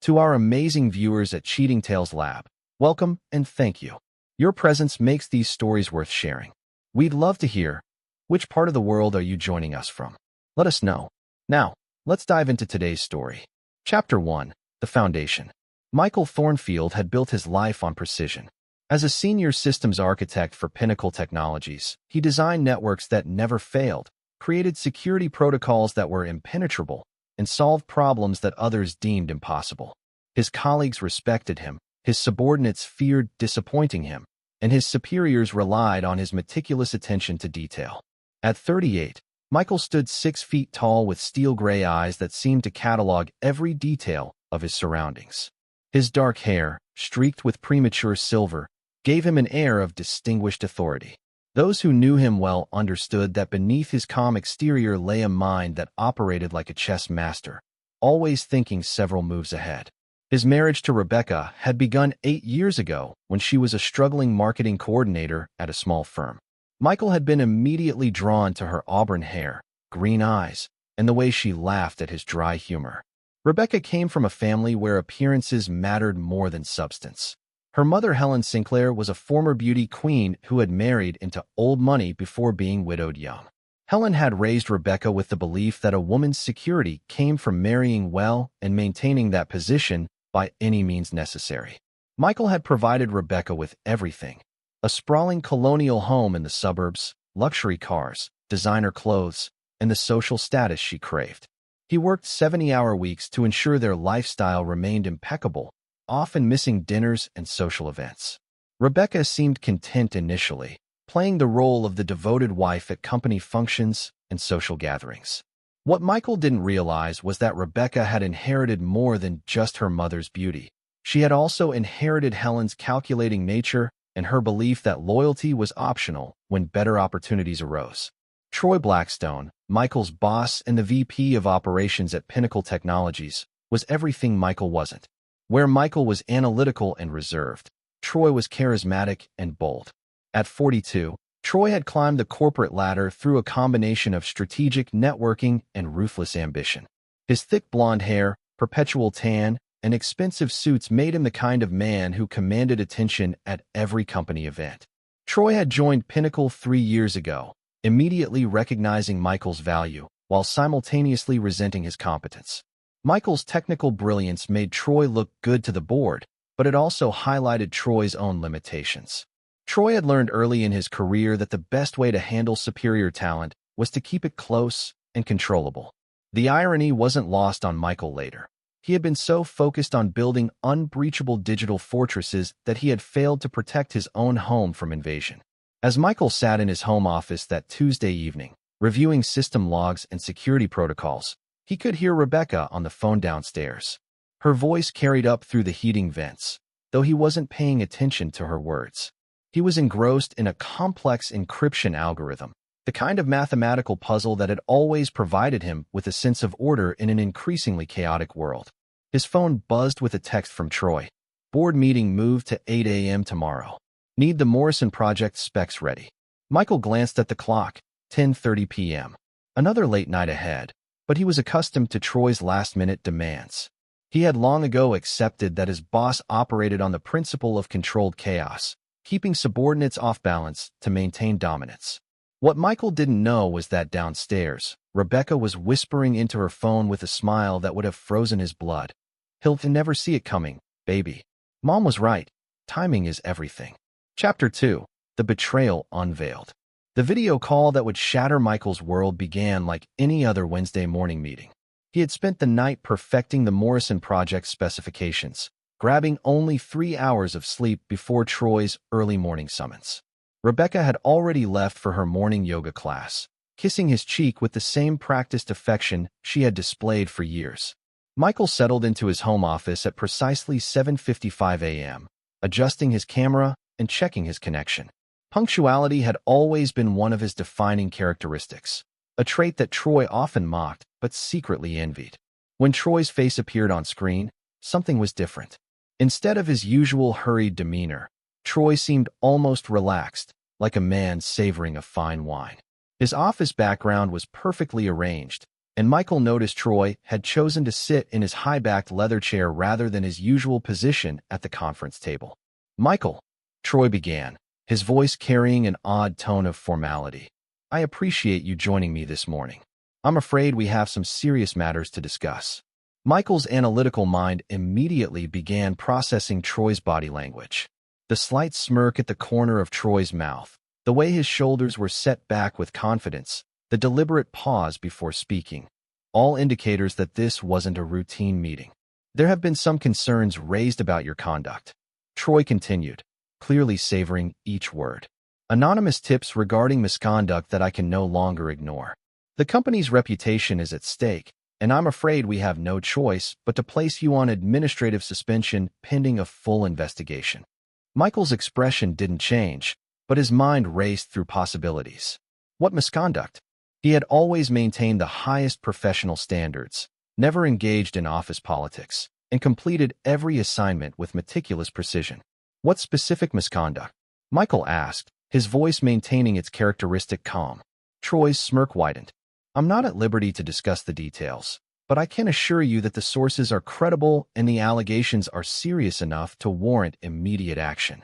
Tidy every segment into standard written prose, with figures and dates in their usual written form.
To our amazing viewers at Cheating Tales Lab, welcome and thank you. Your presence makes these stories worth sharing. We'd love to hear, which part of the world are you joining us from? Let us know. Now, let's dive into today's story. Chapter 1. The Foundation. Michael Thornfield had built his life on precision. As a senior systems architect for Pinnacle Technologies, he designed networks that never failed, created security protocols that were impenetrable, and solved problems that others deemed impossible. His colleagues respected him, his subordinates feared disappointing him, and his superiors relied on his meticulous attention to detail. At 38, Michael stood 6 feet tall with steel-gray eyes that seemed to catalog every detail of his surroundings. His dark hair, streaked with premature silver, gave him an air of distinguished authority. Those who knew him well understood that beneath his calm exterior lay a mind that operated like a chess master, always thinking several moves ahead. His marriage to Rebecca had begun 8 years ago when she was a struggling marketing coordinator at a small firm. Michael had been immediately drawn to her auburn hair, green eyes, and the way she laughed at his dry humor. Rebecca came from a family where appearances mattered more than substance. Her mother, Helen Sinclair, was a former beauty queen who had married into old money before being widowed young. Helen had raised Rebecca with the belief that a woman's security came from marrying well and maintaining that position by any means necessary. Michael had provided Rebecca with everything: a sprawling colonial home in the suburbs, luxury cars, designer clothes, and the social status she craved. He worked 70-hour weeks to ensure their lifestyle remained impeccable, often missing dinners and social events. Rebecca seemed content initially, playing the role of the devoted wife at company functions and social gatherings. What Michael didn't realize was that Rebecca had inherited more than just her mother's beauty. She had also inherited Helen's calculating nature and her belief that loyalty was optional when better opportunities arose. Troy Blackstone, Michael's boss and the VP of operations at Pinnacle Technologies, was everything Michael wasn't. Where Michael was analytical and reserved, Troy was charismatic and bold. At 42, Troy had climbed the corporate ladder through a combination of strategic networking and ruthless ambition. His thick blonde hair, perpetual tan, and expensive suits made him the kind of man who commanded attention at every company event. Troy had joined Pinnacle 3 years ago, immediately recognizing Michael's value, while simultaneously resenting his competence. Michael's technical brilliance made Troy look good to the board, but it also highlighted Troy's own limitations. Troy had learned early in his career that the best way to handle superior talent was to keep it close and controllable. The irony wasn't lost on Michael later. He had been so focused on building unbreachable digital fortresses that he had failed to protect his own home from invasion. As Michael sat in his home office that Tuesday evening, reviewing system logs and security protocols, he could hear Rebecca on the phone downstairs. Her voice carried up through the heating vents, though he wasn't paying attention to her words. He was engrossed in a complex encryption algorithm, the kind of mathematical puzzle that had always provided him with a sense of order in an increasingly chaotic world. His phone buzzed with a text from Troy. Board meeting moved to 8 a.m. tomorrow. Need the Morrison project specs ready. Michael glanced at the clock, 10:30 p.m. Another late night ahead, but he was accustomed to Troy's last-minute demands. He had long ago accepted that his boss operated on the principle of controlled chaos, keeping subordinates off balance to maintain dominance. What Michael didn't know was that downstairs, Rebecca was whispering into her phone with a smile that would have frozen his blood. "He'll never see it coming, baby. Mom was right. Timing is everything." Chapter 2. The Betrayal Unveiled. The video call that would shatter Michael's world began like any other Wednesday morning meeting. He had spent the night perfecting the Morrison project specifications, grabbing only 3 hours of sleep before Troy's early morning summons. Rebecca had already left for her morning yoga class, kissing his cheek with the same practiced affection she had displayed for years. Michael settled into his home office at precisely 7:55 a.m., adjusting his camera and checking his connection. Punctuality had always been one of his defining characteristics, a trait that Troy often mocked but secretly envied. When Troy's face appeared on screen, something was different. Instead of his usual hurried demeanor, Troy seemed almost relaxed, like a man savoring a fine wine. His office background was perfectly arranged, and Michael noticed Troy had chosen to sit in his high-backed leather chair rather than his usual position at the conference table. "Michael," Troy began, his voice carrying an odd tone of formality, "I appreciate you joining me this morning. I'm afraid we have some serious matters to discuss." Michael's analytical mind immediately began processing Troy's body language. The slight smirk at the corner of Troy's mouth, the way his shoulders were set back with confidence, the deliberate pause before speaking, all indicators that this wasn't a routine meeting. "There have been some concerns raised about your conduct," Troy continued, clearly savoring each word. "Anonymous tips regarding misconduct that I can no longer ignore. The company's reputation is at stake, and I'm afraid we have no choice but to place you on administrative suspension pending a full investigation." Michael's expression didn't change, but his mind raced through possibilities. What misconduct? He had always maintained the highest professional standards, never engaged in office politics, and completed every assignment with meticulous precision. "What specific misconduct?" Michael asked, his voice maintaining its characteristic calm. Troy's smirk widened. "I'm not at liberty to discuss the details, but I can assure you that the sources are credible and the allegations are serious enough to warrant immediate action."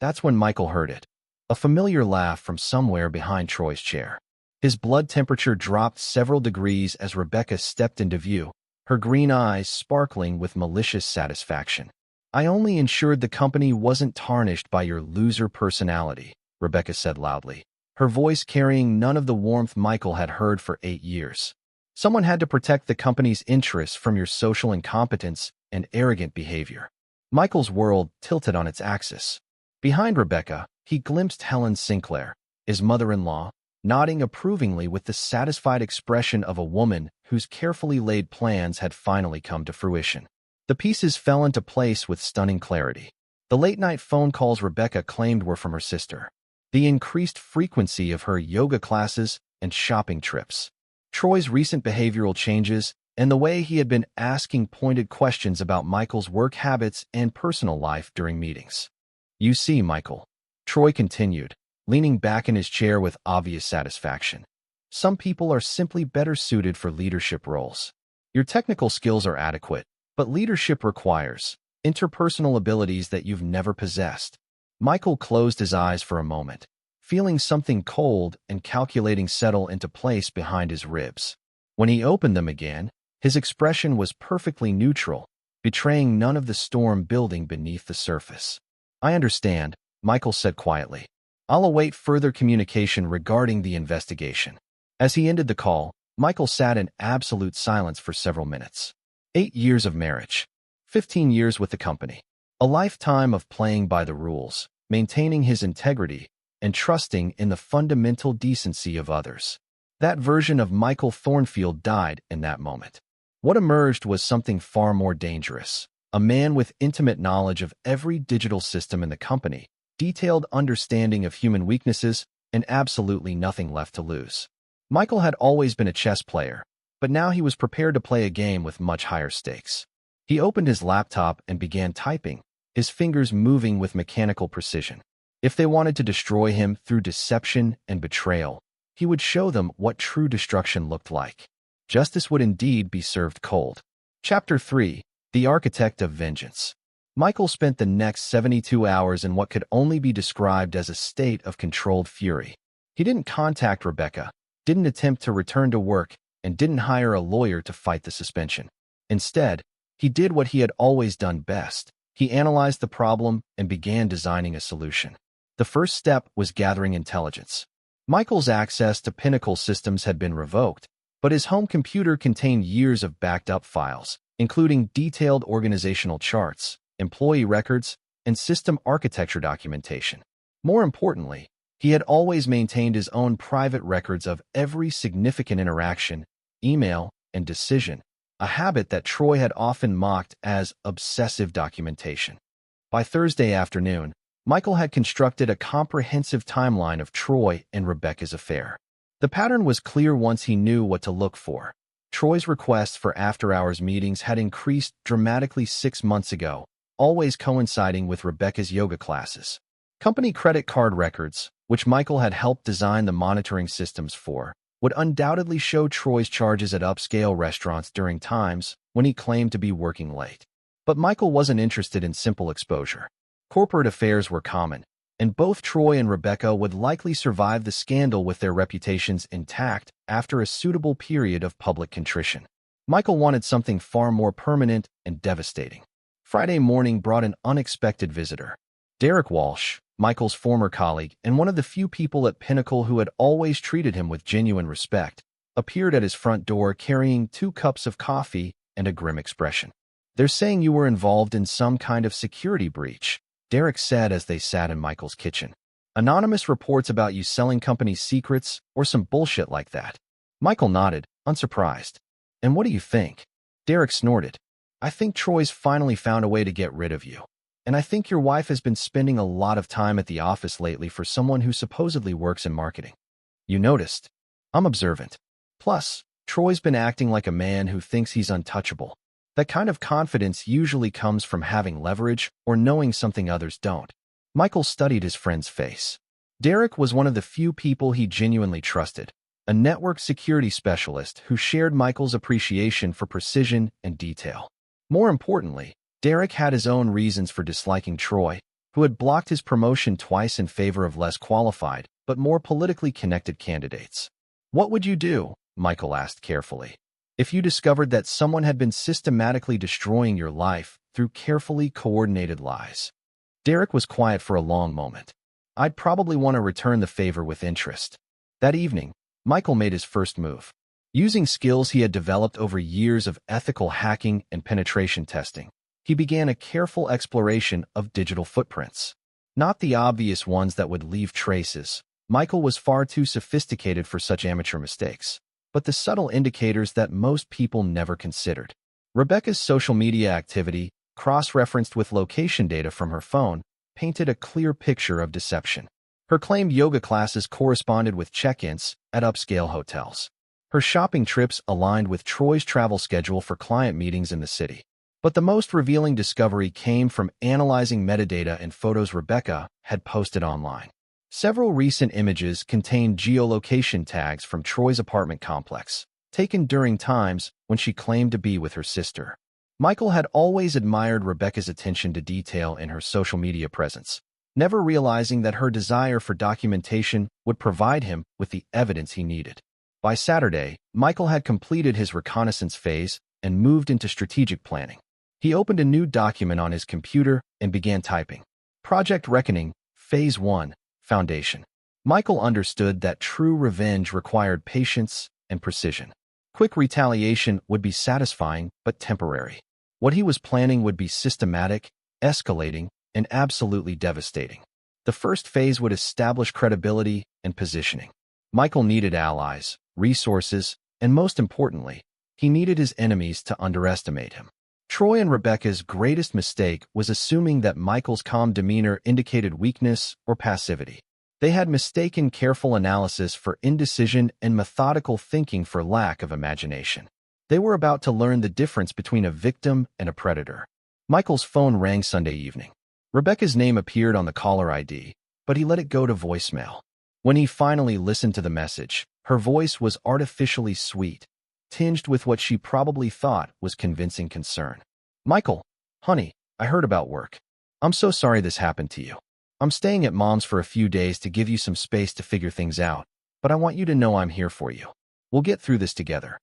That's when Michael heard it. A familiar laugh from somewhere behind Troy's chair. His blood temperature dropped several degrees as Rebecca stepped into view, her green eyes sparkling with malicious satisfaction. "I only ensured the company wasn't tarnished by your loser personality," Rebecca said loudly, her voice carrying none of the warmth Michael had heard for 8 years. "Someone had to protect the company's interests from your social incompetence and arrogant behavior." Michael's world tilted on its axis. Behind Rebecca, he glimpsed Helen Sinclair, his mother-in-law, nodding approvingly with the satisfied expression of a woman whose carefully laid plans had finally come to fruition. The pieces fell into place with stunning clarity. The late-night phone calls Rebecca claimed were from her sister, the increased frequency of her yoga classes and shopping trips, Troy's recent behavioral changes, and the way he had been asking pointed questions about Michael's work habits and personal life during meetings. "You see, Michael," Troy continued, leaning back in his chair with obvious satisfaction, "some people are simply better suited for leadership roles. Your technical skills are adequate, but leadership requires interpersonal abilities that you've never possessed." Michael closed his eyes for a moment, feeling something cold and calculating settle into place behind his ribs. When he opened them again, his expression was perfectly neutral, betraying none of the storm building beneath the surface. "I understand," Michael said quietly. "I'll await further communication regarding the investigation." As he ended the call, Michael sat in absolute silence for several minutes. 8 years of marriage, 15 years with the company, a lifetime of playing by the rules, maintaining his integrity, and trusting in the fundamental decency of others. That version of Michael Thornfield died in that moment. What emerged was something far more dangerous. A man with intimate knowledge of every digital system in the company, detailed understanding of human weaknesses, and absolutely nothing left to lose. Michael had always been a chess player, but now he was prepared to play a game with much higher stakes. He opened his laptop and began typing, his fingers moving with mechanical precision. If they wanted to destroy him through deception and betrayal, he would show them what true destruction looked like. Justice would indeed be served cold. Chapter 3: The Architect of Vengeance. Michael spent the next 72 hours in what could only be described as a state of controlled fury. He didn't contact Rebecca, didn't attempt to return to work, and didn't hire a lawyer to fight the suspension. Instead, he did what he had always done best. He analyzed the problem and began designing a solution. The first step was gathering intelligence. Michael's access to Pinnacle systems had been revoked, but his home computer contained years of backed-up files, including detailed organizational charts, employee records, and system architecture documentation. More importantly, he had always maintained his own private records of every significant interaction, email, and decision, a habit that Troy had often mocked as obsessive documentation. By Thursday afternoon, Michael had constructed a comprehensive timeline of Troy and Rebecca's affair. The pattern was clear once he knew what to look for. Troy's requests for after-hours meetings had increased dramatically 6 months ago, always coinciding with Rebecca's yoga classes. Company credit card records, which Michael had helped design the monitoring systems for, would undoubtedly show Troy's charges at upscale restaurants during times when he claimed to be working late. But Michael wasn't interested in simple exposure. Corporate affairs were common, and both Troy and Rebecca would likely survive the scandal with their reputations intact after a suitable period of public contrition. Michael wanted something far more permanent and devastating. Friday morning brought an unexpected visitor. Derek Walsh, Michael's former colleague and one of the few people at Pinnacle who had always treated him with genuine respect, appeared at his front door carrying 2 cups of coffee and a grim expression. "They're saying you were involved in some kind of security breach," Derek said as they sat in Michael's kitchen. "Anonymous reports about you selling company secrets or some bullshit like that." Michael nodded, unsurprised. "And what do you think?" Derek snorted. "I think Troy's finally found a way to get rid of you. And I think your wife has been spending a lot of time at the office lately for someone who supposedly works in marketing. You noticed? I'm observant. Plus, Troy's been acting like a man who thinks he's untouchable. That kind of confidence usually comes from having leverage or knowing something others don't." Michael studied his friend's face. Derek was one of the few people he genuinely trusted, a network security specialist who shared Michael's appreciation for precision and detail. More importantly, Derek had his own reasons for disliking Troy, who had blocked his promotion twice in favor of less qualified, but more politically connected candidates. "What would you do?" Michael asked carefully, "if you discovered that someone had been systematically destroying your life through carefully coordinated lies?" Derek was quiet for a long moment. "I'd probably want to return the favor with interest." That evening, Michael made his first move. Using skills he had developed over years of ethical hacking and penetration testing, he began a careful exploration of digital footprints. Not the obvious ones that would leave traces. Michael was far too sophisticated for such amateur mistakes, but the subtle indicators that most people never considered. Rebecca's social media activity, cross-referenced with location data from her phone, painted a clear picture of deception. Her claimed yoga classes corresponded with check-ins at upscale hotels. Her shopping trips aligned with Troy's travel schedule for client meetings in the city. But the most revealing discovery came from analyzing metadata and photos Rebecca had posted online. Several recent images contained geolocation tags from Troy's apartment complex, taken during times when she claimed to be with her sister. Michael had always admired Rebecca's attention to detail in her social media presence, never realizing that her desire for documentation would provide him with the evidence he needed. By Saturday, Michael had completed his reconnaissance phase and moved into strategic planning. He opened a new document on his computer and began typing. Project Reckoning, Phase 1, Foundation. Michael understood that true revenge required patience and precision. Quick retaliation would be satisfying but temporary. What he was planning would be systematic, escalating, and absolutely devastating. The first phase would establish credibility and positioning. Michael needed allies, resources, and most importantly, he needed his enemies to underestimate him. Troy and Rebecca's greatest mistake was assuming that Michael's calm demeanor indicated weakness or passivity. They had mistaken careful analysis for indecision and methodical thinking for lack of imagination. They were about to learn the difference between a victim and a predator. Michael's phone rang Sunday evening. Rebecca's name appeared on the caller ID, but he let it go to voicemail. When he finally listened to the message, her voice was artificially sweet, tinged with what she probably thought was convincing concern. "Michael, honey, I heard about work. I'm so sorry this happened to you. I'm staying at Mom's for a few days to give you some space to figure things out, but I want you to know I'm here for you. We'll get through this together."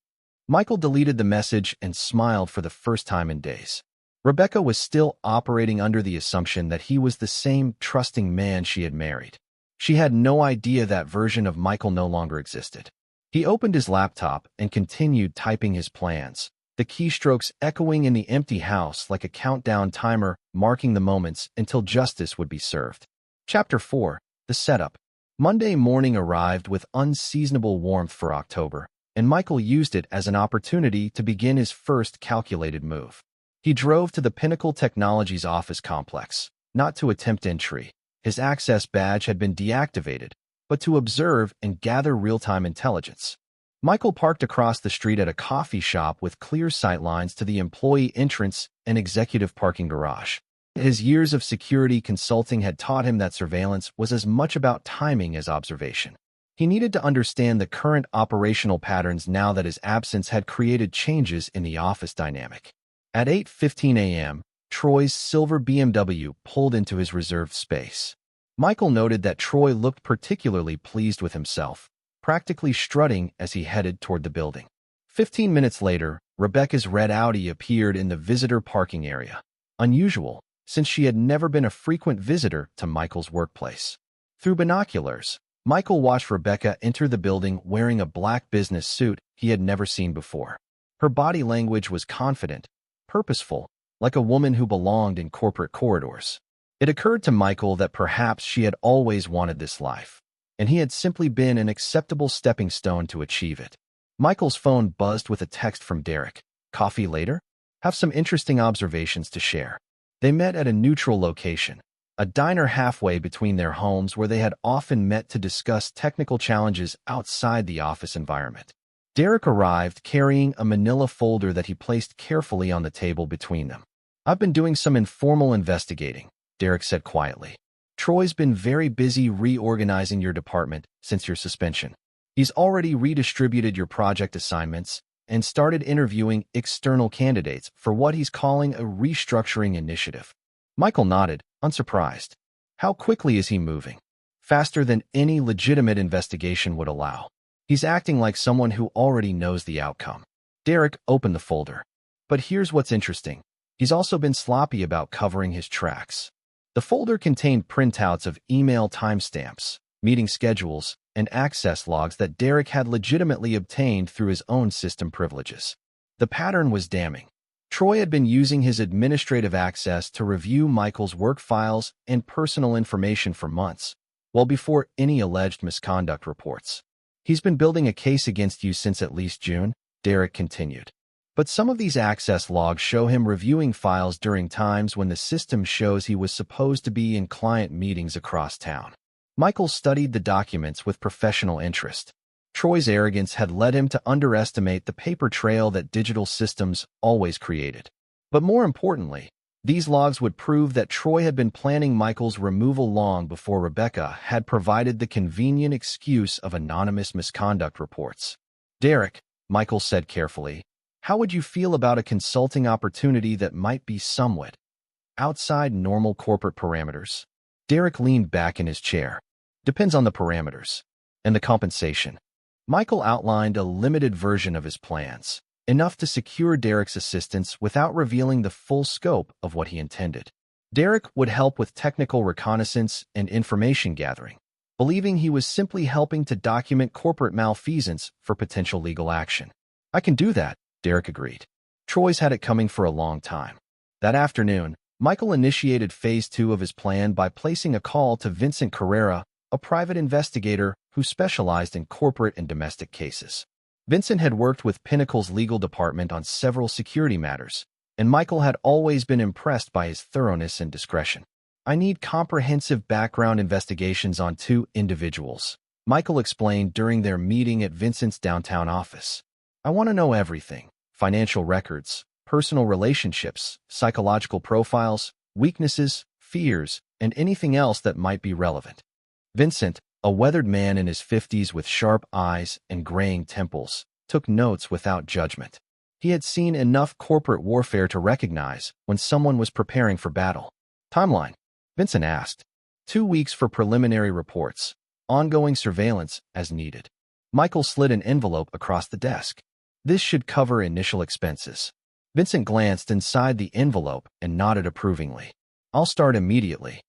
Michael deleted the message and smiled for the first time in days. Rebecca was still operating under the assumption that he was the same trusting man she had married. She had no idea that version of Michael no longer existed. He opened his laptop and continued typing his plans, the keystrokes echoing in the empty house like a countdown timer marking the moments until justice would be served. Chapter 4. The Setup. Monday morning arrived with unseasonable warmth for October, and Michael used it as an opportunity to begin his first calculated move. He drove to the Pinnacle Technologies office complex, not to attempt entry. His access badge had been deactivated, but to observe and gather real-time intelligence. Michael parked across the street at a coffee shop with clear sightlines to the employee entrance and executive parking garage. His years of security consulting had taught him that surveillance was as much about timing as observation. He needed to understand the current operational patterns now that his absence had created changes in the office dynamic. At 8:15 a.m., Troy's silver BMW pulled into his reserved space. Michael noted that Troy looked particularly pleased with himself, practically strutting as he headed toward the building. 15 minutes later, Rebecca's red Audi appeared in the visitor parking area. Unusual, since she had never been a frequent visitor to Michael's workplace. Through binoculars, Michael watched Rebecca enter the building wearing a black business suit he had never seen before. Her body language was confident, purposeful, like a woman who belonged in corporate corridors. It occurred to Michael that perhaps she had always wanted this life, and he had simply been an acceptable stepping stone to achieve it. Michael's phone buzzed with a text from Derek. Coffee later? Have some interesting observations to share. They met at a neutral location, a diner halfway between their homes where they had often met to discuss technical challenges outside the office environment. Derek arrived carrying a manila folder that he placed carefully on the table between them. I've been doing some informal investigating, Derek said quietly. Troy's been very busy reorganizing your department since your suspension. He's already redistributed your project assignments and started interviewing external candidates for what he's calling a restructuring initiative. Michael nodded, unsurprised. How quickly is he moving? Faster than any legitimate investigation would allow. He's acting like someone who already knows the outcome. Derek opened the folder. But here's what's interesting. He's also been sloppy about covering his tracks. The folder contained printouts of email timestamps, meeting schedules, and access logs that Derek had legitimately obtained through his own system privileges. The pattern was damning. Troy had been using his administrative access to review Michael's work files and personal information for months, well before any alleged misconduct reports. He's been building a case against you since at least June, Derek continued. But some of these access logs show him reviewing files during times when the system shows he was supposed to be in client meetings across town. Michael studied the documents with professional interest. Troy's arrogance had led him to underestimate the paper trail that digital systems always created. But more importantly, these logs would prove that Troy had been planning Michael's removal long before Rebecca had provided the convenient excuse of anonymous misconduct reports. Derek, Michael said carefully, how would you feel about a consulting opportunity that might be somewhat outside normal corporate parameters? Derek leaned back in his chair. Depends on the parameters and the compensation. Michael outlined a limited version of his plans, enough to secure Derek's assistance without revealing the full scope of what he intended. Derek would help with technical reconnaissance and information gathering, believing he was simply helping to document corporate malfeasance for potential legal action. I can do that, Derek agreed. Troy's had it coming for a long time. That afternoon, Michael initiated phase 2 of his plan by placing a call to Vincent Carrera, a private investigator who specialized in corporate and domestic cases. Vincent had worked with Pinnacle's legal department on several security matters, and Michael had always been impressed by his thoroughness and discretion. I need comprehensive background investigations on 2 individuals, Michael explained during their meeting at Vincent's downtown office. I want to know everything: financial records, personal relationships, psychological profiles, weaknesses, fears, and anything else that might be relevant. Vincent, a weathered man in his 50s with sharp eyes and graying temples, took notes without judgment. He had seen enough corporate warfare to recognize when someone was preparing for battle. Timeline, Vincent asked. 2 weeks for preliminary reports, ongoing surveillance as needed. Michael slid an envelope across the desk. This should cover initial expenses. Vincent glanced inside the envelope and nodded approvingly. I'll start immediately.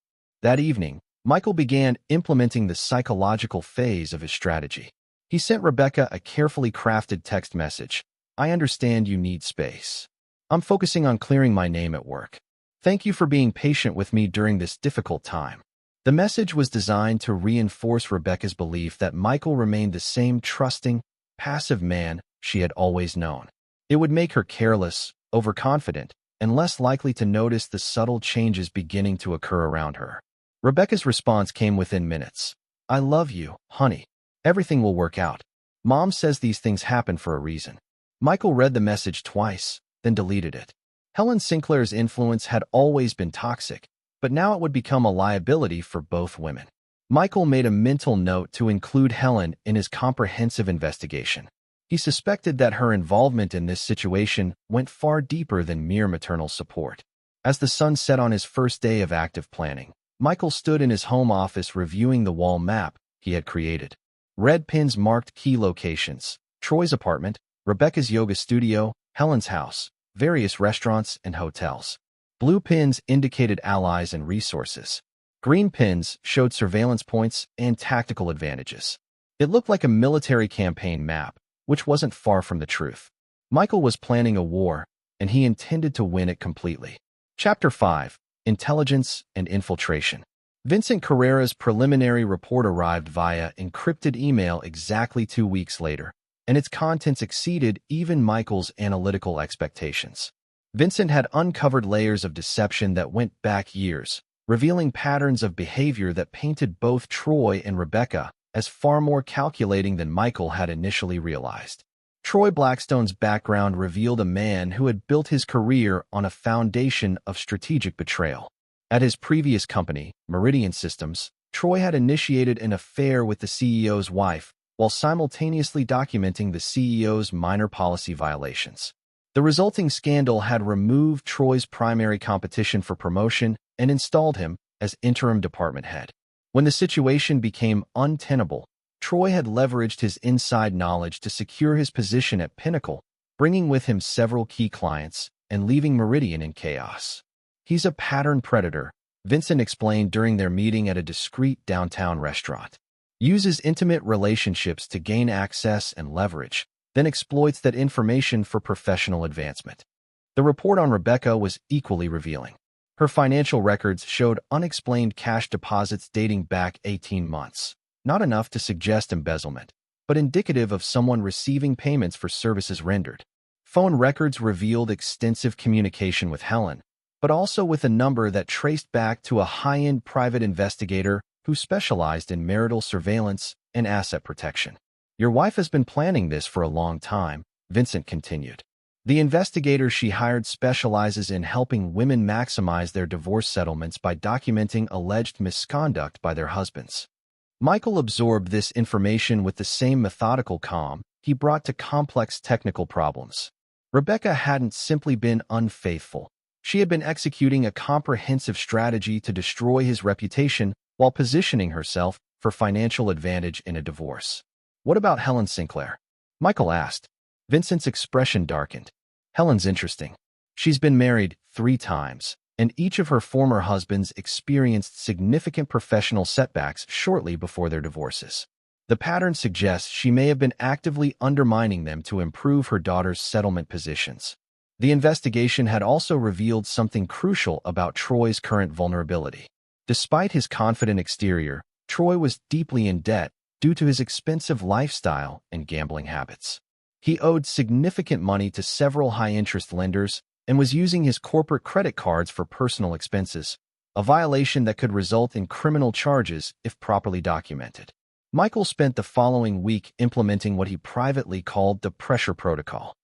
That evening, Michael began implementing the psychological phase of his strategy. He sent Rebecca a carefully crafted text message. I understand you need space. I'm focusing on clearing my name at work. Thank you for being patient with me during this difficult time. The message was designed to reinforce Rebecca's belief that Michael remained the same trusting, passive man she had always known. It would make her careless, overconfident, and less likely to notice the subtle changes beginning to occur around her. Rebecca's response came within minutes. I love you, honey. Everything will work out. Mom says these things happen for a reason. Michael read the message twice, then deleted it. Helen Sinclair's influence had always been toxic, but now it would become a liability for both women. Michael made a mental note to include Helen in his comprehensive investigation. He suspected that her involvement in this situation went far deeper than mere maternal support. As the sun set on his first day of active planning, Michael stood in his home office reviewing the wall map he had created. Red pins marked key locations: Troy's apartment, Rebecca's yoga studio, Helen's house, various restaurants and hotels. Blue pins indicated allies and resources. Green pins showed surveillance points and tactical advantages. It looked like a military campaign map, which wasn't far from the truth. Michael was planning a war, and he intended to win it completely. Chapter 5: Intelligence and Infiltration. Vincent Carrera's preliminary report arrived via encrypted email exactly 2 weeks later, and its contents exceeded even Michael's analytical expectations. Vincent had uncovered layers of deception that went back years, revealing patterns of behavior that painted both Troy and Rebecca as far more calculating than Michael had initially realized. Troy Blackstone's background revealed a man who had built his career on a foundation of strategic betrayal. At his previous company, Meridian Systems, Troy had initiated an affair with the CEO's wife while simultaneously documenting the CEO's minor policy violations. The resulting scandal had removed Troy's primary competition for promotion and installed him as interim department head. When the situation became untenable, Troy had leveraged his inside knowledge to secure his position at Pinnacle, bringing with him several key clients and leaving Meridian in chaos. "He's a pattern predator," Vincent explained during their meeting at a discreet downtown restaurant. "Uses intimate relationships to gain access and leverage, then exploits that information for professional advancement." The report on Rebecca was equally revealing. Her financial records showed unexplained cash deposits dating back 18 months. Not enough to suggest embezzlement, but indicative of someone receiving payments for services rendered. Phone records revealed extensive communication with Helen, but also with a number that traced back to a high-end private investigator who specialized in marital surveillance and asset protection. "Your wife has been planning this for a long time," Vincent continued. "The investigator she hired specializes in helping women maximize their divorce settlements by documenting alleged misconduct by their husbands." Michael absorbed this information with the same methodical calm he brought to complex technical problems. Rebecca hadn't simply been unfaithful. She had been executing a comprehensive strategy to destroy his reputation while positioning herself for financial advantage in a divorce. "What about Helen Sinclair?" Michael asked. Vincent's expression darkened. "Helen's interesting. She's been married 3 times, and each of her former husbands experienced significant professional setbacks shortly before their divorces. The pattern suggests she may have been actively undermining them to improve her daughter's settlement positions." The investigation had also revealed something crucial about Troy's current vulnerability. Despite his confident exterior, Troy was deeply in debt due to his expensive lifestyle and gambling habits. He owed significant money to several high-interest lenders and was using his corporate credit cards for personal expenses, a violation that could result in criminal charges if properly documented. Michael spent the following week implementing what he privately called the pressure protocol.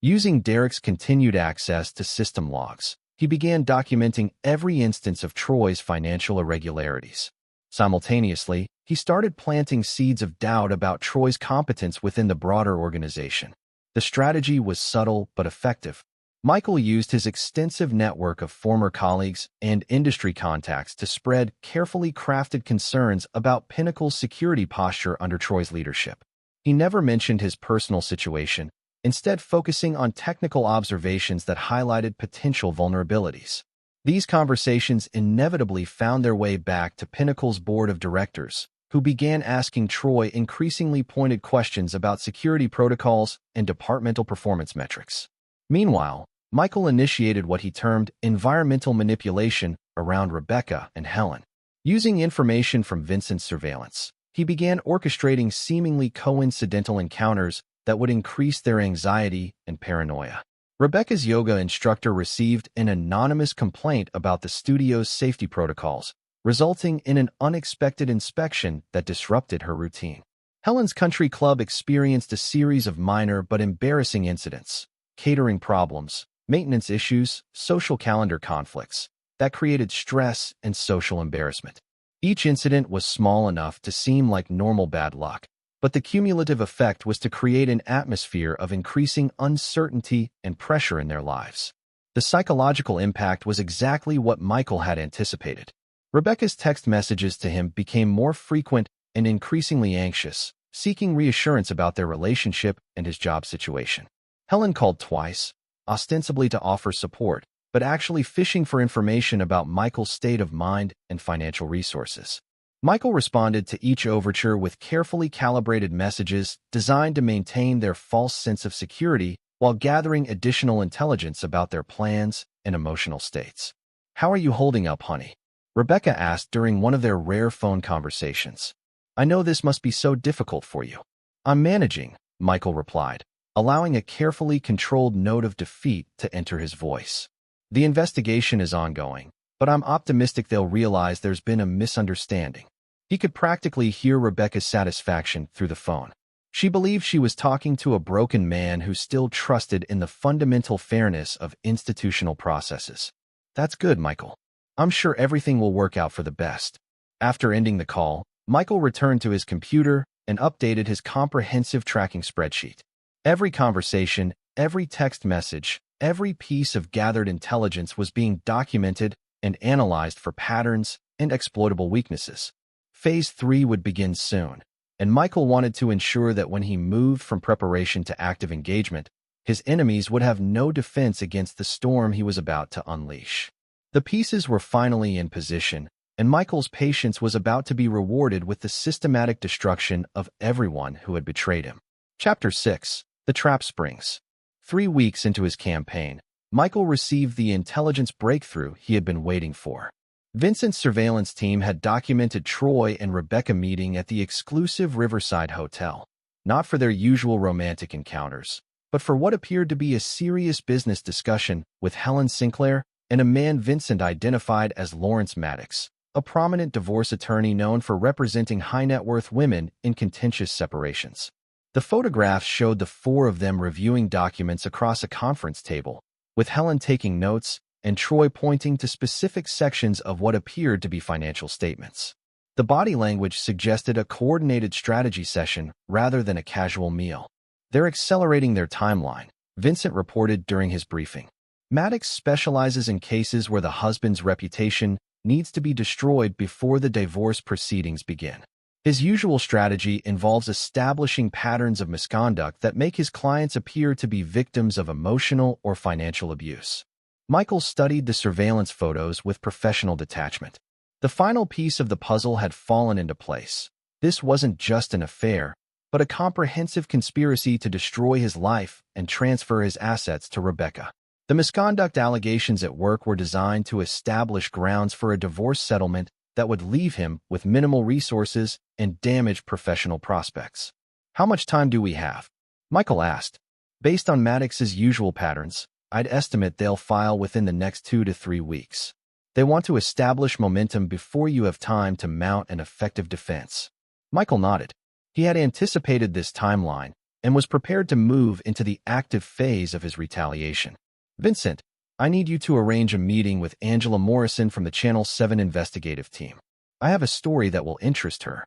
Using Derek's continued access to system logs, he began documenting every instance of Troy's financial irregularities. Simultaneously, he started planting seeds of doubt about Troy's competence within the broader organization. The strategy was subtle but effective. Michael used his extensive network of former colleagues and industry contacts to spread carefully crafted concerns about Pinnacle's security posture under Troy's leadership. He never mentioned his personal situation, instead focusing on technical observations that highlighted potential vulnerabilities. These conversations inevitably found their way back to Pinnacle's board of directors, who began asking Troy increasingly pointed questions about security protocols and departmental performance metrics. Meanwhile, Michael initiated what he termed environmental manipulation around Rebecca and Helen. Using information from Vincent's surveillance, he began orchestrating seemingly coincidental encounters that would increase their anxiety and paranoia. Rebecca's yoga instructor received an anonymous complaint about the studio's safety protocols, resulting in an unexpected inspection that disrupted her routine. Helen's country club experienced a series of minor but embarrassing incidents: catering problems, maintenance issues, social calendar conflicts that created stress and social embarrassment. Each incident was small enough to seem like normal bad luck, but the cumulative effect was to create an atmosphere of increasing uncertainty and pressure in their lives. The psychological impact was exactly what Michael had anticipated. Rebecca's text messages to him became more frequent and increasingly anxious, seeking reassurance about their relationship and his job situation. Helen called twice, ostensibly to offer support, but actually fishing for information about Michael's state of mind and financial resources. Michael responded to each overture with carefully calibrated messages designed to maintain their false sense of security while gathering additional intelligence about their plans and emotional states. "How are you holding up, honey?" Rebecca asked during one of their rare phone conversations. "I know this must be so difficult for you." "I'm managing," Michael replied, allowing a carefully controlled note of defeat to enter his voice. "The investigation is ongoing, but I'm optimistic they'll realize there's been a misunderstanding." He could practically hear Rebecca's satisfaction through the phone. She believed she was talking to a broken man who still trusted in the fundamental fairness of institutional processes. "That's good, Michael. I'm sure everything will work out for the best." After ending the call, Michael returned to his computer and updated his comprehensive tracking spreadsheet. Every conversation, every text message, every piece of gathered intelligence was being documented and analyzed for patterns and exploitable weaknesses. Phase 3 would begin soon, and Michael wanted to ensure that when he moved from preparation to active engagement, his enemies would have no defense against the storm he was about to unleash. The pieces were finally in position, and Michael's patience was about to be rewarded with the systematic destruction of everyone who had betrayed him. Chapter 6. The Trap Springs. 3 weeks into his campaign, Michael received the intelligence breakthrough he had been waiting for. Vincent's surveillance team had documented Troy and Rebecca meeting at the exclusive Riverside Hotel, not for their usual romantic encounters, but for what appeared to be a serious business discussion with Helen Sinclair and a man Vincent identified as Lawrence Maddox, a prominent divorce attorney known for representing high-net-worth women in contentious separations. The photographs showed the four of them reviewing documents across a conference table, with Helen taking notes and Troy pointing to specific sections of what appeared to be financial statements. The body language suggested a coordinated strategy session rather than a casual meal. "They're accelerating their timeline," Vincent reported during his briefing. "Maddox specializes in cases where the husband's reputation needs to be destroyed before the divorce proceedings begin. His usual strategy involves establishing patterns of misconduct that make his clients appear to be victims of emotional or financial abuse." Michael studied the surveillance photos with professional detachment. The final piece of the puzzle had fallen into place. This wasn't just an affair, but a comprehensive conspiracy to destroy his life and transfer his assets to Rebecca. The misconduct allegations at work were designed to establish grounds for a divorce settlement that would leave him with minimal resources and damage professional prospects. "How much time do we have?" Michael asked. "Based on Maddox's usual patterns, I'd estimate they'll file within the next 2 to 3 weeks. They want to establish momentum before you have time to mount an effective defense." Michael nodded. He had anticipated this timeline and was prepared to move into the active phase of his retaliation. "Vincent, I need you to arrange a meeting with Angela Morrison from the Channel 7 investigative team. I have a story that will interest her."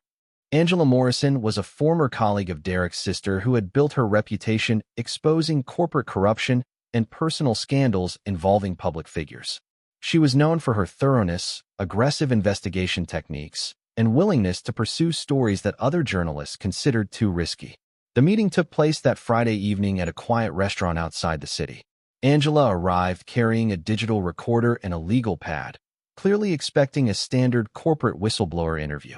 Angela Morrison was a former colleague of Derek's sister who had built her reputation exposing corporate corruption and personal scandals involving public figures. She was known for her thoroughness, aggressive investigation techniques, and willingness to pursue stories that other journalists considered too risky. The meeting took place that Friday evening at a quiet restaurant outside the city. Angela arrived carrying a digital recorder and a legal pad, clearly expecting a standard corporate whistleblower interview.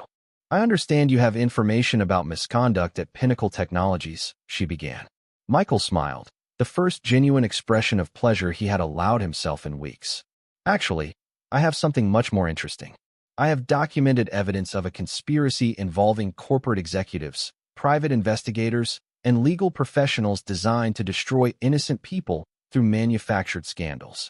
"I understand you have information about misconduct at Pinnacle Technologies," she began. Michael smiled, the first genuine expression of pleasure he had allowed himself in weeks. "Actually, I have something much more interesting. I have documented evidence of a conspiracy involving corporate executives, private investigators, and legal professionals designed to destroy innocent people through manufactured scandals."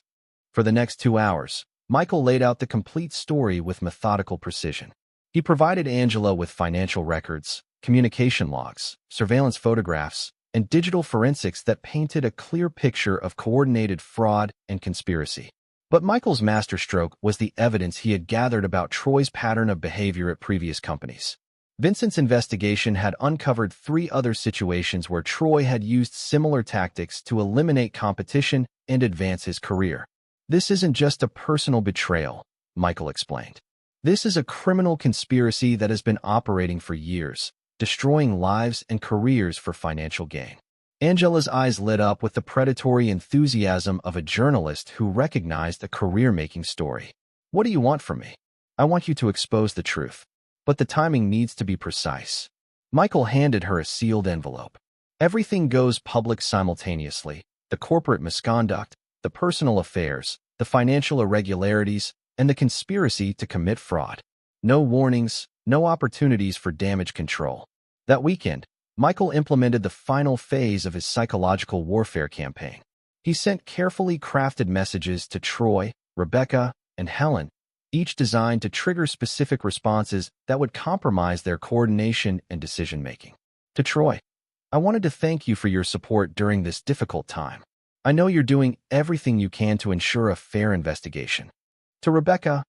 For the next 2 hours, Michael laid out the complete story with methodical precision. He provided Angela with financial records, communication logs, surveillance photographs, and digital forensics that painted a clear picture of coordinated fraud and conspiracy. But Michael's masterstroke was the evidence he had gathered about Troy's pattern of behavior at previous companies. Vincent's investigation had uncovered 3 other situations where Troy had used similar tactics to eliminate competition and advance his career. "This isn't just a personal betrayal," Michael explained. "This is a criminal conspiracy that has been operating for years, destroying lives and careers for financial gain." Angela's eyes lit up with the predatory enthusiasm of a journalist who recognized a career-making story. "What do you want from me?" "I want you to expose the truth. But the timing needs to be precise." Michael handed her a sealed envelope. "Everything goes public simultaneously: the corporate misconduct, the personal affairs, the financial irregularities, and the conspiracy to commit fraud. No warnings, no opportunities for damage control." That weekend, Michael implemented the final phase of his psychological warfare campaign. He sent carefully crafted messages to Troy, Rebecca, and Helen, each designed to trigger specific responses that would compromise their coordination and decision-making. To Troy: "I wanted to thank you for your support during this difficult time. I know you're doing everything you can to ensure a fair investigation." To Rebecca: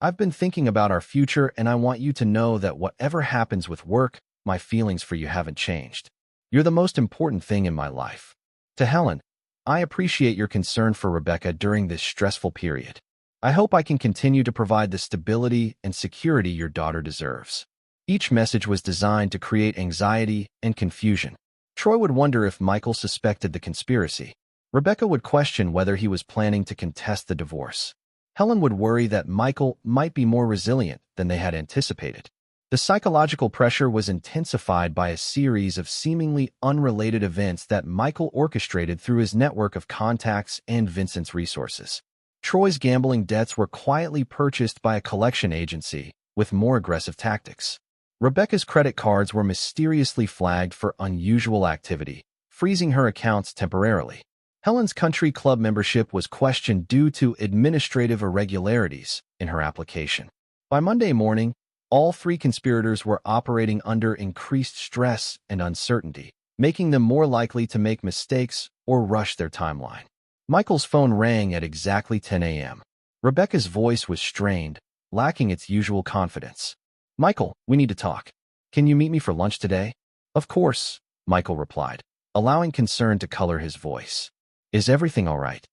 "I've been thinking about our future, and I want you to know that whatever happens with work, my feelings for you haven't changed. You're the most important thing in my life." To Helen: "I appreciate your concern for Rebecca during this stressful period. I hope I can continue to provide the stability and security your daughter deserves." Each message was designed to create anxiety and confusion. Troy would wonder if Michael suspected the conspiracy. Rebecca would question whether he was planning to contest the divorce. Helen would worry that Michael might be more resilient than they had anticipated. The psychological pressure was intensified by a series of seemingly unrelated events that Michael orchestrated through his network of contacts and Vincent's resources. Troy's gambling debts were quietly purchased by a collection agency with more aggressive tactics. Rebecca's credit cards were mysteriously flagged for unusual activity, freezing her accounts temporarily. Helen's country club membership was questioned due to administrative irregularities in her application. By Monday morning, all 3 conspirators were operating under increased stress and uncertainty, making them more likely to make mistakes or rush their timeline. Michael's phone rang at exactly 10 a.m. Rebecca's voice was strained, lacking its usual confidence. "Michael, we need to talk. Can you meet me for lunch today?" "Of course," Michael replied, allowing concern to color his voice. "Is everything all right?"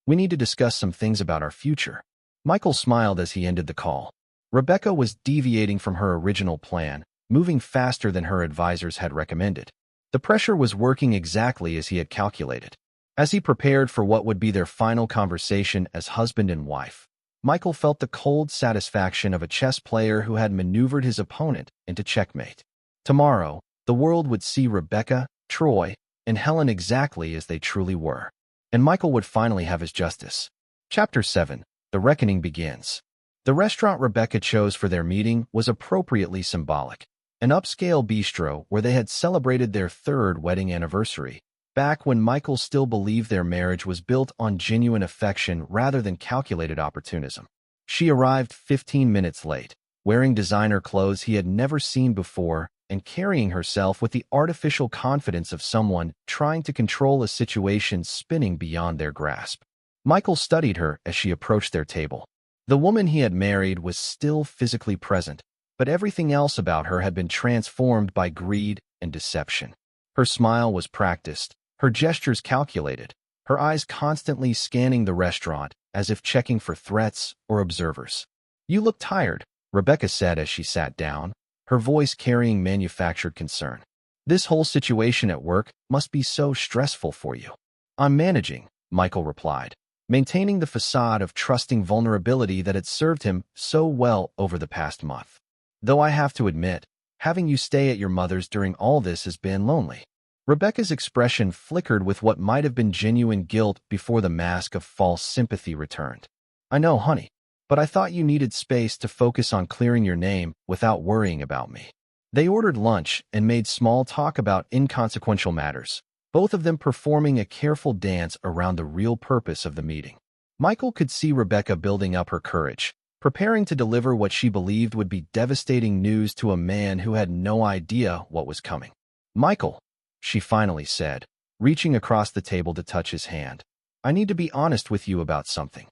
We need to discuss some things about our future." Michael smiled as he ended the call. Rebecca was deviating from her original plan, moving faster than her advisors had recommended. The pressure was working exactly as he had calculated. As he prepared for what would be their final conversation as husband and wife, Michael felt the cold satisfaction of a chess player who had maneuvered his opponent into checkmate. Tomorrow, the world would see Rebecca, Troy, and Helen exactly as they truly were, and Michael would finally have his justice. Chapter 7: The Reckoning Begins. The restaurant Rebecca chose for their meeting was appropriately symbolic, an upscale bistro where they had celebrated their 3rd wedding anniversary, back when Michael still believed their marriage was built on genuine affection rather than calculated opportunism. She arrived 15 minutes late, wearing designer clothes he had never seen before and carrying herself with the artificial confidence of someone trying to control a situation spinning beyond their grasp. Michael studied her as she approached their table. The woman he had married was still physically present, but everything else about her had been transformed by greed and deception. Her smile was practiced, her gestures calculated, her eyes constantly scanning the restaurant as if checking for threats or observers. "You look tired," Rebecca said as she sat down, her voice carrying manufactured concern. "This whole situation at work must be so stressful for you." "I'm managing," Michael replied, maintaining the facade of trusting vulnerability that had served him so well over the past month. "Though I have to admit, having you stay at your mother's during all this has been lonely." Rebecca's expression flickered with what might have been genuine guilt before the mask of false sympathy returned. "I know, honey, but I thought you needed space to focus on clearing your name without worrying about me." They ordered lunch and made small talk about inconsequential matters, both of them performing a careful dance around the real purpose of the meeting. Michael could see Rebecca building up her courage, preparing to deliver what she believed would be devastating news to a man who had no idea what was coming. "Michael," she finally said, reaching across the table to touch his hand, "I need to be honest with you about something."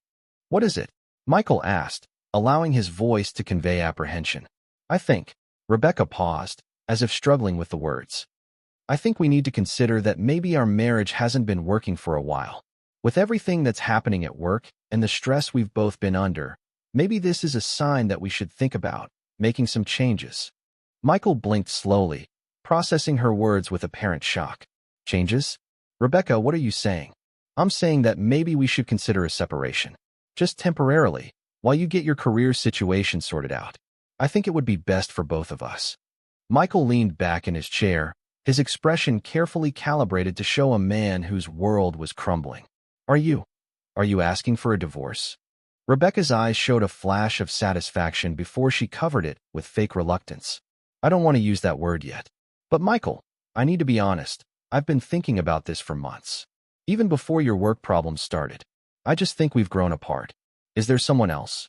What is it? Michael asked, allowing his voice to convey apprehension. I think. Rebecca paused, as if struggling with the words. I think we need to consider that maybe our marriage hasn't been working for a while. With everything that's happening at work and the stress we've both been under, maybe this is a sign that we should think about making some changes. Michael blinked slowly, processing her words with apparent shock. Changes? Rebecca, what are you saying? I'm saying that maybe we should consider a separation. Just temporarily, while you get your career situation sorted out. I think it would be best for both of us. Michael leaned back in his chair, his expression carefully calibrated to show a man whose world was crumbling. Are you asking for a divorce? Rebecca's eyes showed a flash of satisfaction before she covered it with fake reluctance. I don't want to use that word yet. But Michael, I need to be honest. I've been thinking about this for months. Even before your work problems started. I just think we've grown apart. Is there someone else?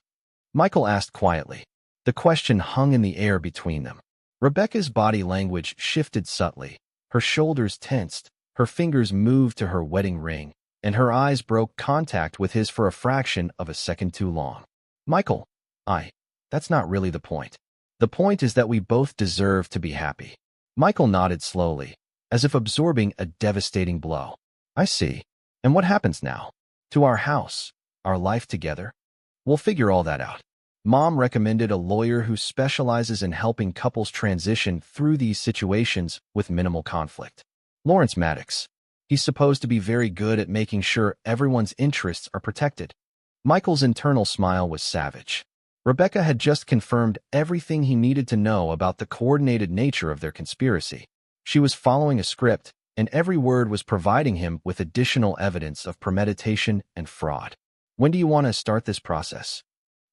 Michael asked quietly. The question hung in the air between them. Rebecca's body language shifted subtly. Her shoulders tensed, her fingers moved to her wedding ring, and her eyes broke contact with his for a fraction of a second too long. Michael, that's not really the point. The point is that we both deserve to be happy. Michael nodded slowly, as if absorbing a devastating blow. I see. And what happens now? To our house, our life together? We'll figure all that out. Mom recommended a lawyer who specializes in helping couples transition through these situations with minimal conflict. Lawrence Maddox. He's supposed to be very good at making sure everyone's interests are protected. Michael's internal smile was savage. Rebecca had just confirmed everything he needed to know about the coordinated nature of their conspiracy. She was following a script, and every word was providing him with additional evidence of premeditation and fraud. When do you want to start this process?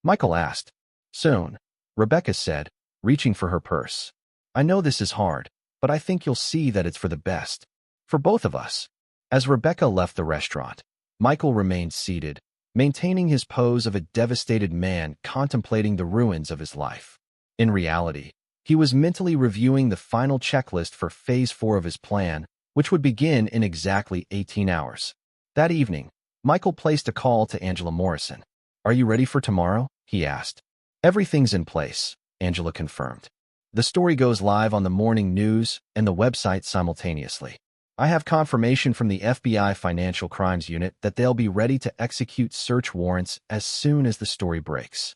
Michael asked. Soon, Rebecca said, reaching for her purse. I know this is hard, but I think you'll see that it's for the best. For both of us. As Rebecca left the restaurant, Michael remained seated, maintaining his pose of a devastated man contemplating the ruins of his life. In reality, he was mentally reviewing the final checklist for Phase 4 of his plan, which would begin in exactly 18 hours. That evening, Michael placed a call to Angela Morrison. Are you ready for tomorrow? He asked. Everything's in place, Angela confirmed. The story goes live on the morning news and the website simultaneously. I have confirmation from the FBI Financial Crimes Unit that they'll be ready to execute search warrants as soon as the story breaks.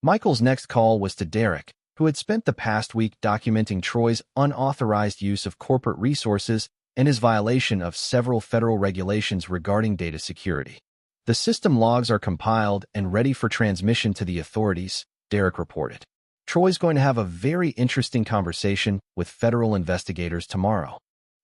Michael's next call was to Derek, who had spent the past week documenting Troy's unauthorized use of corporate resources and his violation of several federal regulations regarding data security. The system logs are compiled and ready for transmission to the authorities, Derek reported. Troy's going to have a very interesting conversation with federal investigators tomorrow.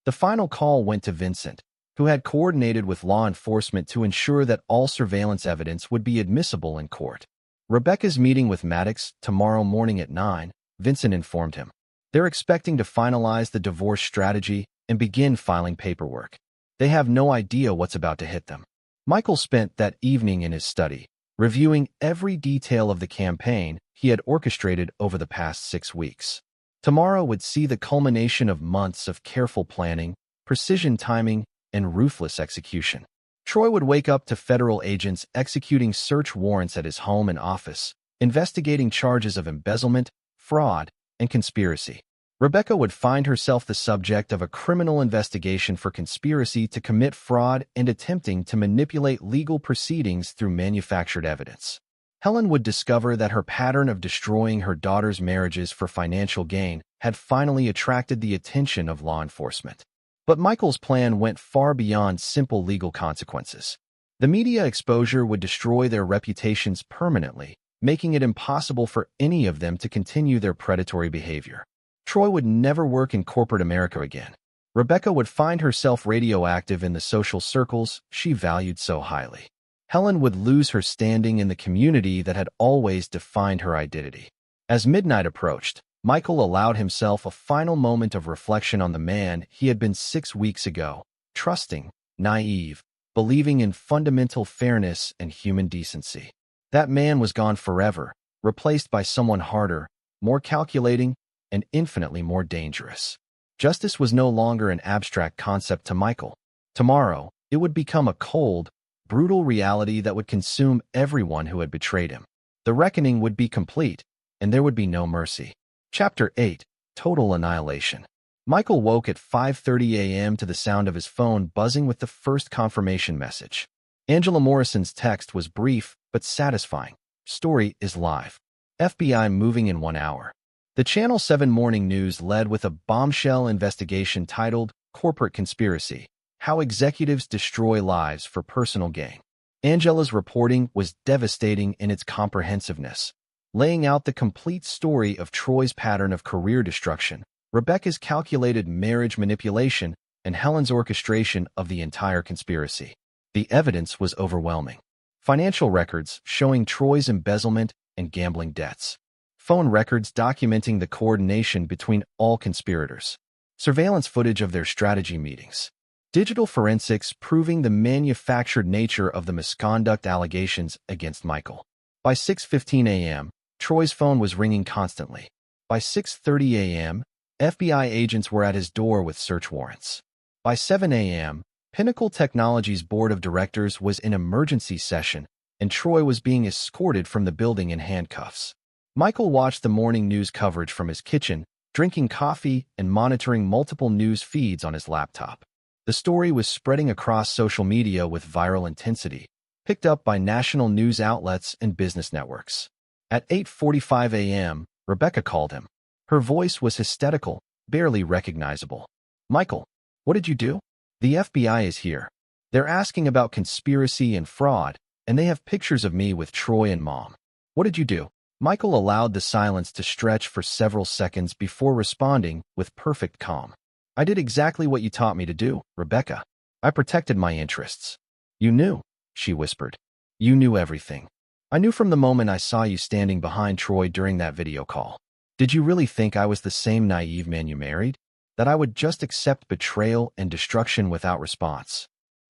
The final call went to Vincent, who had coordinated with law enforcement to ensure that all surveillance evidence would be admissible in court. Rebecca's meeting with Maddox tomorrow morning at 9, Vincent informed him. They're expecting to finalize the divorce strategy and begin filing paperwork. They have no idea what's about to hit them. Michael spent that evening in his study, reviewing every detail of the campaign he had orchestrated over the past 6 weeks. Tomorrow would see the culmination of months of careful planning, precision timing, and ruthless execution. Troy would wake up to federal agents executing search warrants at his home and office, investigating charges of embezzlement, fraud, and conspiracy. Rebecca would find herself the subject of a criminal investigation for conspiracy to commit fraud and attempting to manipulate legal proceedings through manufactured evidence. Helen would discover that her pattern of destroying her daughter's marriages for financial gain had finally attracted the attention of law enforcement. But Michael's plan went far beyond simple legal consequences. The media exposure would destroy their reputations permanently, making it impossible for any of them to continue their predatory behavior. Troy would never work in corporate America again. Rebecca would find herself radioactive in the social circles she valued so highly. Helen would lose her standing in the community that had always defined her identity. As midnight approached, Michael allowed himself a final moment of reflection on the man he had been 6 weeks ago, trusting, naive, believing in fundamental fairness and human decency. That man was gone forever, replaced by someone harder, more calculating, and infinitely more dangerous. Justice was no longer an abstract concept to Michael. Tomorrow, it would become a cold, brutal reality that would consume everyone who had betrayed him. The reckoning would be complete, and there would be no mercy. Chapter 8. Total Annihilation. Michael woke at 5:30 a.m. to the sound of his phone buzzing with the first confirmation message. Angela Morrison's text was brief but satisfying. Story is live. FBI moving in 1 hour. The Channel 7 Morning News led with a bombshell investigation titled Corporate Conspiracy: How Executives Destroy Lives for Personal Gain. Angela's reporting was devastating in its comprehensiveness, laying out the complete story of Troy's pattern of career destruction, Rebecca's calculated marriage manipulation, and Helen's orchestration of the entire conspiracy. The evidence was overwhelming. Financial records showing Troy's embezzlement and gambling debts. Phone records documenting the coordination between all conspirators. Surveillance footage of their strategy meetings. Digital forensics proving the manufactured nature of the misconduct allegations against Michael. By 6:15 a.m., Troy's phone was ringing constantly. By 6:30 a.m., FBI agents were at his door with search warrants. By 7 a.m., Pinnacle Technologies' board of directors was in emergency session, and Troy was being escorted from the building in handcuffs. Michael watched the morning news coverage from his kitchen, drinking coffee and monitoring multiple news feeds on his laptop. The story was spreading across social media with viral intensity, picked up by national news outlets and business networks. At 8:45 a.m., Rebecca called him. Her voice was hysterical, barely recognizable. "Michael, what did you do? The FBI is here. They're asking about conspiracy and fraud, and they have pictures of me with Troy and Mom. What did you do?" Michael allowed the silence to stretch for several seconds before responding with perfect calm. "I did exactly what you taught me to do, Rebecca. I protected my interests." "You knew," she whispered. "You knew everything. I knew from the moment I saw you standing behind Troy during that video call. Did you really think I was the same naive man you married? That I would just accept betrayal and destruction without response?"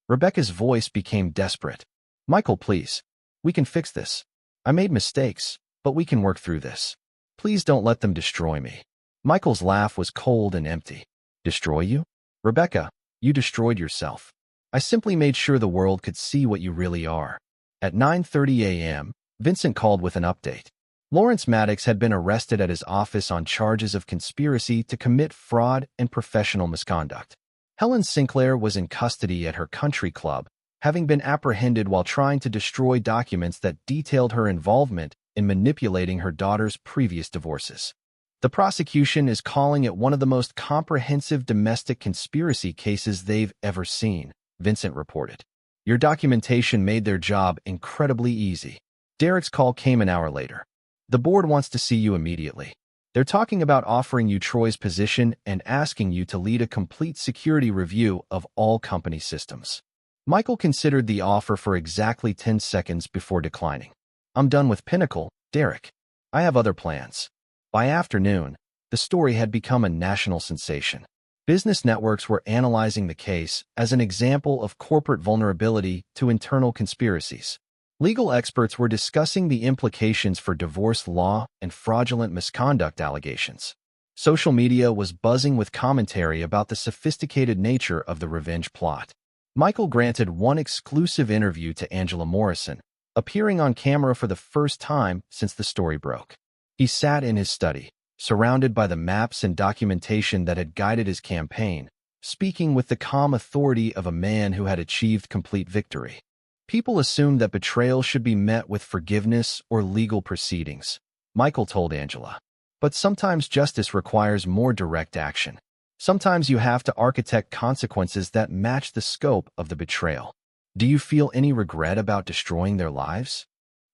Rebecca's voice became desperate. "Michael, please. We can fix this. I made mistakes, but we can work through this. Please don't let them destroy me." Michael's laugh was cold and empty. "Destroy you? Rebecca, you destroyed yourself. I simply made sure the world could see what you really are." At 9:30 a.m., Vincent called with an update. Lawrence Maddox had been arrested at his office on charges of conspiracy to commit fraud and professional misconduct. Helen Sinclair was in custody at her country club, having been apprehended while trying to destroy documents that detailed her involvement in manipulating her daughter's previous divorces. The prosecution is calling it one of the most comprehensive domestic conspiracy cases they've ever seen, Vincent reported. "Your documentation made their job incredibly easy." Derek's call came an hour later. "The board wants to see you immediately. They're talking about offering you Troy's position and asking you to lead a complete security review of all company systems." Michael considered the offer for exactly 10 seconds before declining. "I'm done with Pinnacle, Derek. I have other plans." By afternoon, the story had become a national sensation. Business networks were analyzing the case as an example of corporate vulnerability to internal conspiracies. Legal experts were discussing the implications for divorce law and fraudulent misconduct allegations. Social media was buzzing with commentary about the sophisticated nature of the revenge plot. Michael granted one exclusive interview to Angela Morrison, appearing on camera for the first time since the story broke. He sat in his study, surrounded by the maps and documentation that had guided his campaign, speaking with the calm authority of a man who had achieved complete victory. People assumed that betrayal should be met with forgiveness or legal proceedings, Michael told Angela. But sometimes justice requires more direct action. Sometimes you have to architect consequences that match the scope of the betrayal. "Do you feel any regret about destroying their lives?"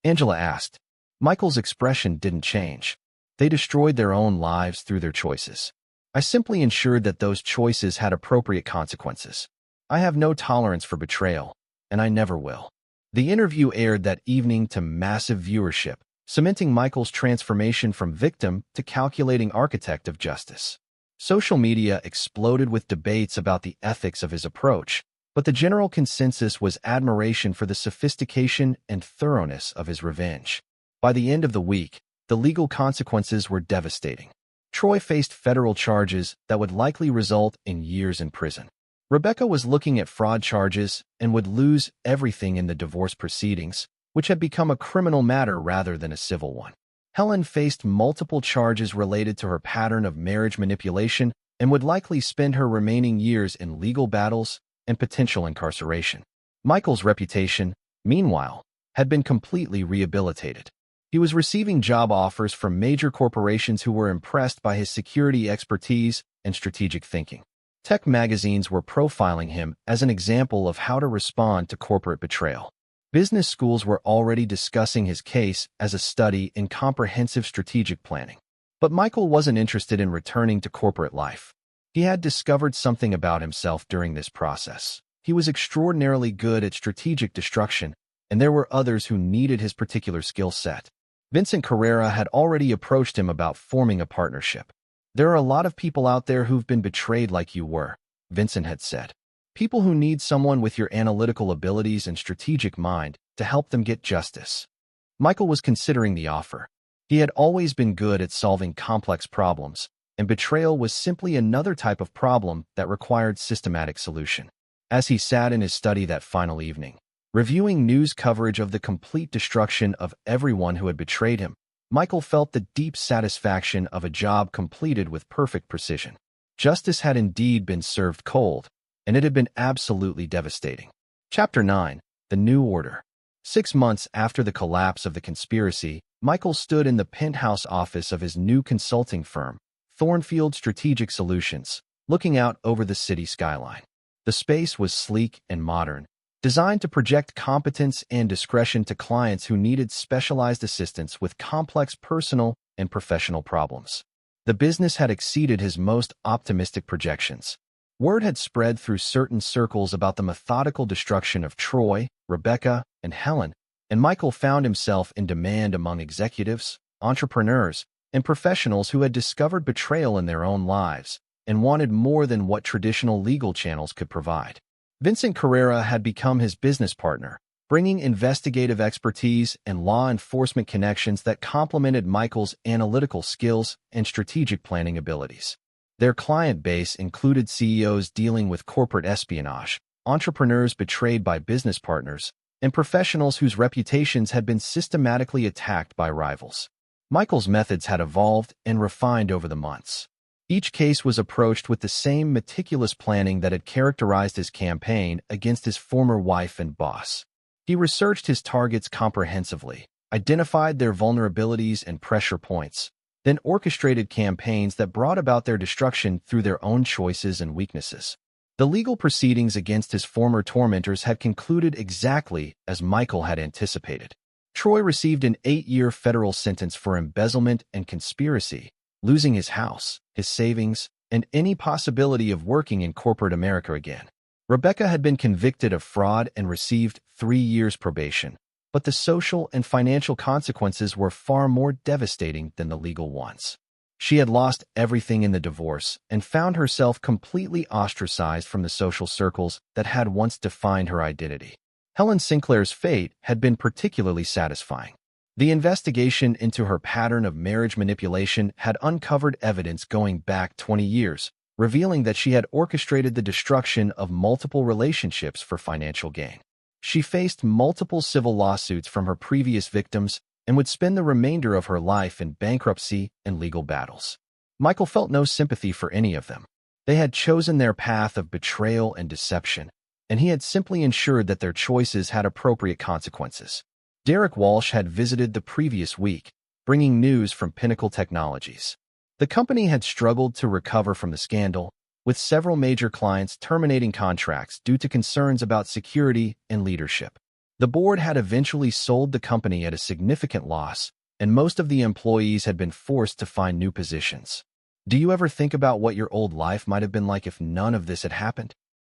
Angela asked. Michael's expression didn't change. "They destroyed their own lives through their choices. I simply ensured that those choices had appropriate consequences. I have no tolerance for betrayal, and I never will." The interview aired that evening to massive viewership, cementing Michael's transformation from victim to calculating architect of justice. Social media exploded with debates about the ethics of his approach, but the general consensus was admiration for the sophistication and thoroughness of his revenge. By the end of the week, the legal consequences were devastating. Troy faced federal charges that would likely result in years in prison. Rebecca was looking at fraud charges and would lose everything in the divorce proceedings, which had become a criminal matter rather than a civil one. Helen faced multiple charges related to her pattern of marriage manipulation and would likely spend her remaining years in legal battles and potential incarceration. Michael's reputation, meanwhile, had been completely rehabilitated. He was receiving job offers from major corporations who were impressed by his security expertise and strategic thinking. Tech magazines were profiling him as an example of how to respond to corporate betrayal. Business schools were already discussing his case as a study in comprehensive strategic planning. But Michael wasn't interested in returning to corporate life. He had discovered something about himself during this process. He was extraordinarily good at strategic destruction, and there were others who needed his particular skill set. Vincent Carrera had already approached him about forming a partnership. "There are a lot of people out there who've been betrayed like you were," Vincent had said. "People who need someone with your analytical abilities and strategic mind to help them get justice." Michael was considering the offer. He had always been good at solving complex problems, and betrayal was simply another type of problem that required systematic solution. As he sat in his study that final evening, reviewing news coverage of the complete destruction of everyone who had betrayed him, Michael felt the deep satisfaction of a job completed with perfect precision. Justice had indeed been served cold, and it had been absolutely devastating. Chapter 9. The New Order. 6 months after the collapse of the conspiracy, Michael stood in the penthouse office of his new consulting firm, Thornfield Strategic Solutions, looking out over the city skyline. The space was sleek and modern, designed to project competence and discretion to clients who needed specialized assistance with complex personal and professional problems. The business had exceeded his most optimistic projections. Word had spread through certain circles about the methodical destruction of Troy, Rebecca, and Helen, and Michael found himself in demand among executives, entrepreneurs, and professionals who had discovered betrayal in their own lives and wanted more than what traditional legal channels could provide. Vincent Carrera had become his business partner, bringing investigative expertise and law enforcement connections that complemented Michael's analytical skills and strategic planning abilities. Their client base included CEOs dealing with corporate espionage, entrepreneurs betrayed by business partners, and professionals whose reputations had been systematically attacked by rivals. Michael's methods had evolved and refined over the months. Each case was approached with the same meticulous planning that had characterized his campaign against his former wife and boss. He researched his targets comprehensively, identified their vulnerabilities and pressure points, then orchestrated campaigns that brought about their destruction through their own choices and weaknesses. The legal proceedings against his former tormentors had concluded exactly as Michael had anticipated. Troy received an 8-year federal sentence for embezzlement and conspiracy, losing his house, his savings, and any possibility of working in corporate America again. Rebecca had been convicted of fraud and received 3 years probation, but the social and financial consequences were far more devastating than the legal ones. She had lost everything in the divorce and found herself completely ostracized from the social circles that had once defined her identity. Helen Sinclair's fate had been particularly satisfying. The investigation into her pattern of marriage manipulation had uncovered evidence going back 20 years, revealing that she had orchestrated the destruction of multiple relationships for financial gain. She faced multiple civil lawsuits from her previous victims and would spend the remainder of her life in bankruptcy and legal battles. Michael felt no sympathy for any of them. They had chosen their path of betrayal and deception, and he had simply ensured that their choices had appropriate consequences. Derek Walsh had visited the previous week, bringing news from Pinnacle Technologies. The company had struggled to recover from the scandal, with several major clients terminating contracts due to concerns about security and leadership. The board had eventually sold the company at a significant loss, and most of the employees had been forced to find new positions. "Do you ever think about what your old life might have been like if none of this had happened?"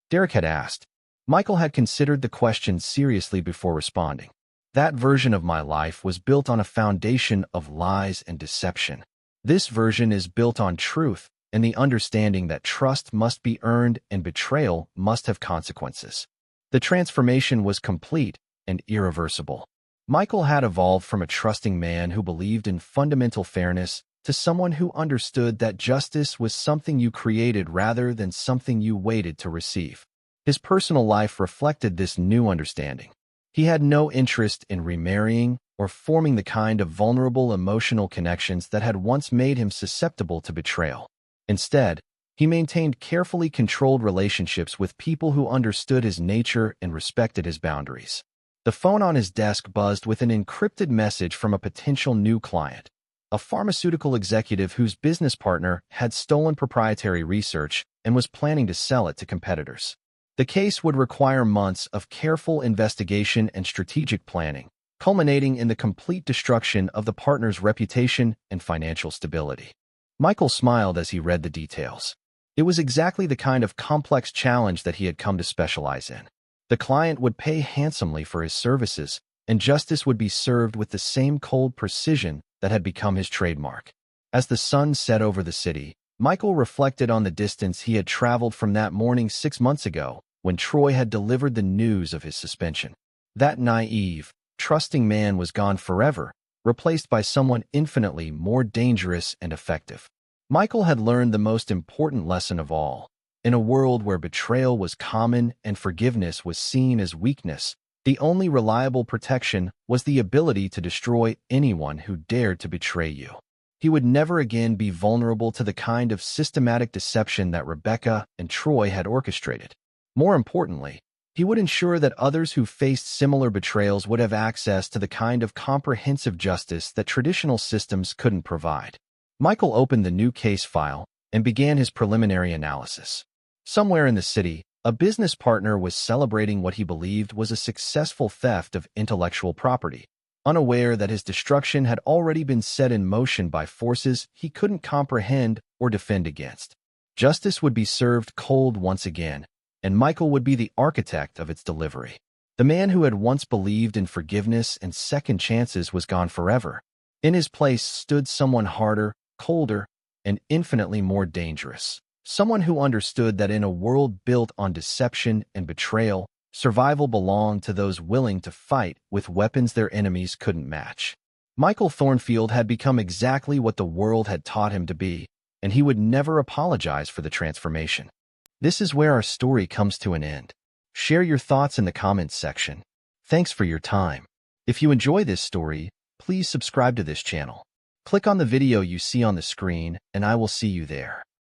Derek had asked. Michael had considered the question seriously before responding. "That version of my life was built on a foundation of lies and deception. This version is built on truth and the understanding that trust must be earned and betrayal must have consequences." The transformation was complete and irreversible. Michael had evolved from a trusting man who believed in fundamental fairness to someone who understood that justice was something you created rather than something you waited to receive. His personal life reflected this new understanding. He had no interest in remarrying or forming the kind of vulnerable emotional connections that had once made him susceptible to betrayal. Instead, he maintained carefully controlled relationships with people who understood his nature and respected his boundaries. The phone on his desk buzzed with an encrypted message from a potential new client, a pharmaceutical executive whose business partner had stolen proprietary research and was planning to sell it to competitors. The case would require months of careful investigation and strategic planning, culminating in the complete destruction of the partner's reputation and financial stability. Michael smiled as he read the details. It was exactly the kind of complex challenge that he had come to specialize in. The client would pay handsomely for his services, and justice would be served with the same cold precision that had become his trademark. As the sun set over the city, Michael reflected on the distance he had traveled from that morning 6 months ago when Troy had delivered the news of his suspension. That naive, trusting man was gone forever, replaced by someone infinitely more dangerous and effective. Michael had learned the most important lesson of all. In a world where betrayal was common and forgiveness was seen as weakness, the only reliable protection was the ability to destroy anyone who dared to betray you. He would never again be vulnerable to the kind of systematic deception that Rebecca and Troy had orchestrated. More importantly, he would ensure that others who faced similar betrayals would have access to the kind of comprehensive justice that traditional systems couldn't provide. Michael opened the new case file and began his preliminary analysis. Somewhere in the city, a business partner was celebrating what he believed was a successful theft of intellectual property, unaware that his destruction had already been set in motion by forces he couldn't comprehend or defend against. Justice would be served cold once again, and Michael would be the architect of its delivery. The man who had once believed in forgiveness and second chances was gone forever. In his place stood someone harder, colder, and infinitely more dangerous. Someone who understood that in a world built on deception and betrayal, survival belonged to those willing to fight with weapons their enemies couldn't match. Michael Thornfield had become exactly what the world had taught him to be, and he would never apologize for the transformation. This is where our story comes to an end. Share your thoughts in the comments section. Thanks for your time. If you enjoy this story, please subscribe to this channel. Click on the video you see on the screen, and I will see you there.